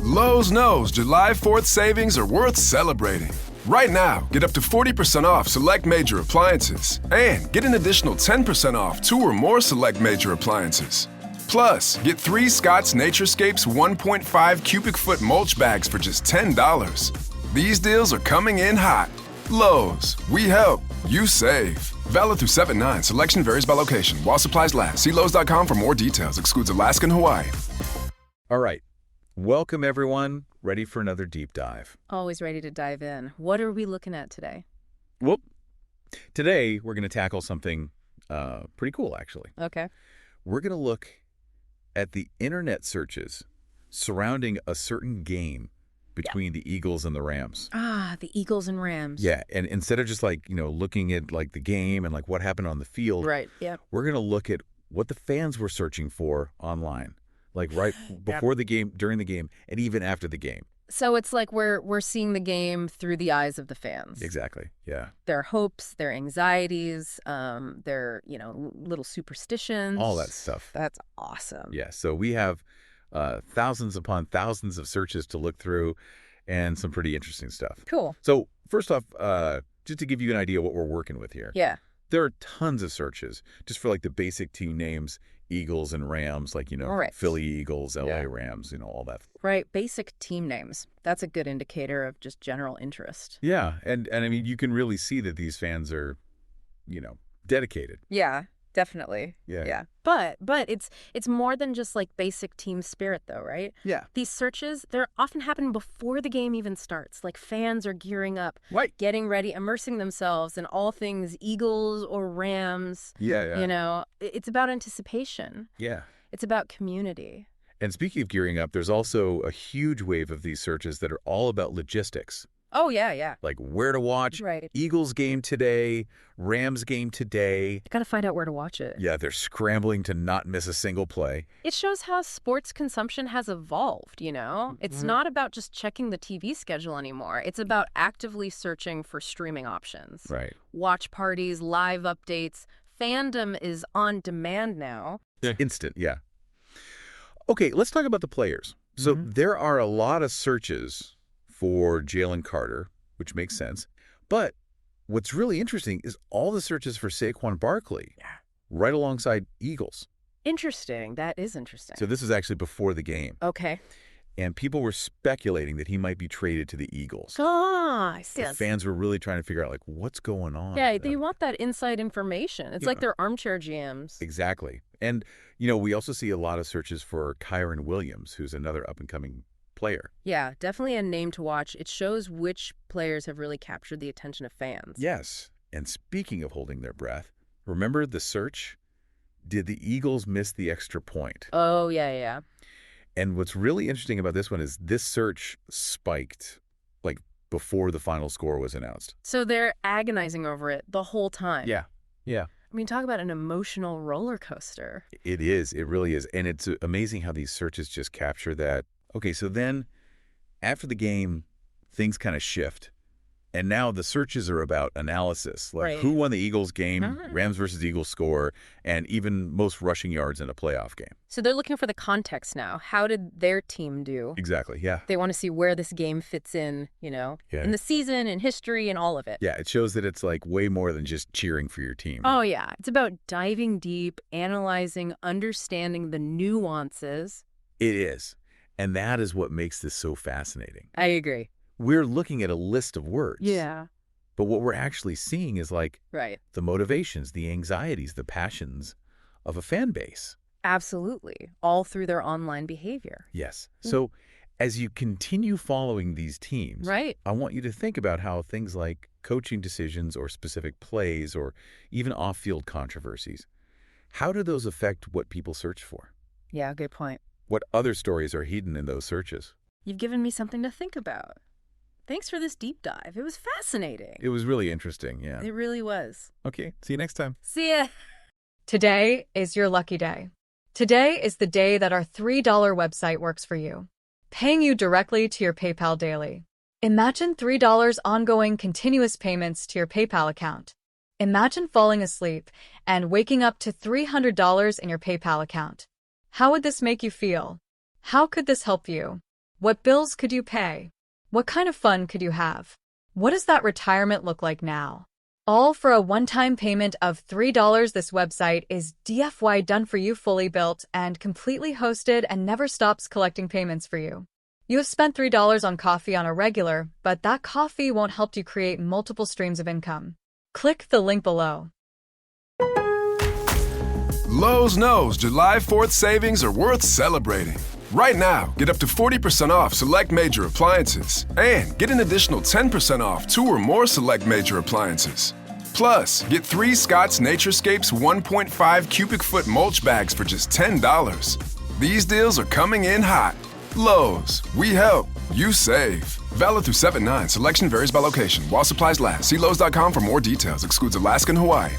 Lowe's knows July 4th savings are worth celebrating. Right now, get up to 40% off select major appliances and get an additional 10% off 2 or more select major appliances. Plus, get 3 Scott's Naturescapes 1.5 cubic foot mulch bags for just $10. These deals are coming in hot. Lowe's, we help, you save. Valid through 7/9. Selection varies by location. While supplies last. See Lowe's.com for more details. Excludes Alaska and Hawaii. All right. Welcome, everyone. Ready for another deep dive. Always ready to dive in. What are we looking at today? Whoop. Today, we're going to tackle something pretty cool, actually. Okay. We're going to look at the internet searches surrounding a certain game between the Eagles and the Rams. Ah, the Eagles and Rams. Yeah, and instead of just looking at the game and what happened on the field, right? Yeah. We're going to look at what the fans were searching for online, right before the game, during the game, and even after the game. So it's like we're seeing the game through the eyes of the fans. Exactly. Yeah. Their hopes, their anxieties, their little superstitions. All that stuff. That's awesome. Yeah. So we have thousands upon thousands of searches to look through and some pretty interesting stuff. Cool. So first off, just to give you an idea what we're working with here. Yeah. There are tons of searches just for the basic team names, Eagles and Rams, right. Philly Eagles, LA Rams, all that. Right. Basic team names. That's a good indicator of just general interest. Yeah. And I mean, you can really see that these fans are, dedicated. Yeah. Definitely. Yeah. But it's more than just basic team spirit though, right? Yeah. These searches, they're often happening before the game even starts. Fans are gearing up, right, getting ready, immersing themselves in all things Eagles or Rams. Yeah. It's about anticipation. Yeah. It's about community. And speaking of gearing up, there's also a huge wave of these searches that are all about logistics. Oh, yeah. Where to watch, right. Eagles game today, Rams game today. You got to find out where to watch it. Yeah, they're scrambling to not miss a single play. It shows how sports consumption has evolved, It's not about just checking the TV schedule anymore. It's about actively searching for streaming options. Right. Watch parties, live updates. Fandom is on demand now. Yeah. Instant, yeah. Okay, let's talk about the players. So there are a lot of searches for Jalen Carter, which makes sense. But what's really interesting is all the searches for Saquon Barkley, right alongside Eagles. Interesting. That is interesting. So this is actually before the game. Okay. And people were speculating that he might be traded to the Eagles. Ah, I see. The fans were really trying to figure out, what's going on? Yeah, they want that inside information. It's like they're armchair GMs. Exactly. And, we also see a lot of searches for Kyron Williams, who's another up-and-coming player. Yeah, definitely a name to watch. It shows which players have really captured the attention of fans. Yes. And speaking of holding their breath, remember the search? Did the Eagles miss the extra point? Oh, yeah. And what's really interesting about this one is this search spiked before the final score was announced. So they're agonizing over it the whole time. Yeah. I mean, talk about an emotional roller coaster. It is. It really is. And it's amazing how these searches just capture that. Okay, so then after the game, things kind of shift. And now the searches are about analysis, right. Who won the Eagles game, Rams versus Eagles score, and even most rushing yards in a playoff game. So they're looking for the context now. How did their team do? Exactly, yeah. They want to see where this game fits in, in the season, in history, and all of it. Yeah, it shows that it's way more than just cheering for your team. Oh, yeah. It's about diving deep, analyzing, understanding the nuances. It is. And that is what makes this so fascinating. I agree. We're looking at a list of words. Yeah. But what we're actually seeing is right. the motivations, the anxieties, the passions of a fan base. Absolutely. All through their online behavior. Yes. So as you continue following these teams, right. I want you to think about how things like coaching decisions or specific plays or even off-field controversies, how do those affect what people search for? Yeah, good point. What other stories are hidden in those searches? You've given me something to think about. Thanks for this deep dive. It was fascinating. It was really interesting, yeah. It really was. Okay, see you next time. See ya. Today is your lucky day. Today is the day that our $3 website works for you, paying you directly to your PayPal daily. Imagine $3 ongoing continuous payments to your PayPal account. Imagine falling asleep and waking up to $300 in your PayPal account. How would this make you feel? How could this help you? What bills could you pay? What kind of fun could you have? What does that retirement look like now? All for a one-time payment of $3. This website is DFY done for you, fully built and completely hosted, and never stops collecting payments for you. You have spent $3 on coffee on a regular, but that coffee won't help you create multiple streams of income. Click the link below. Lowe's knows July 4th savings are worth celebrating. Right now, get up to 40% off select major appliances and get an additional 10% off 2 or more select major appliances. Plus, get 3 Scott's Naturescapes 1.5 cubic foot mulch bags for just $10. These deals are coming in hot. Lowe's, we help, you save. Valid through 7/9. Selection varies by location. While supplies last. See Lowe's.com for more details. Excludes Alaska and Hawaii.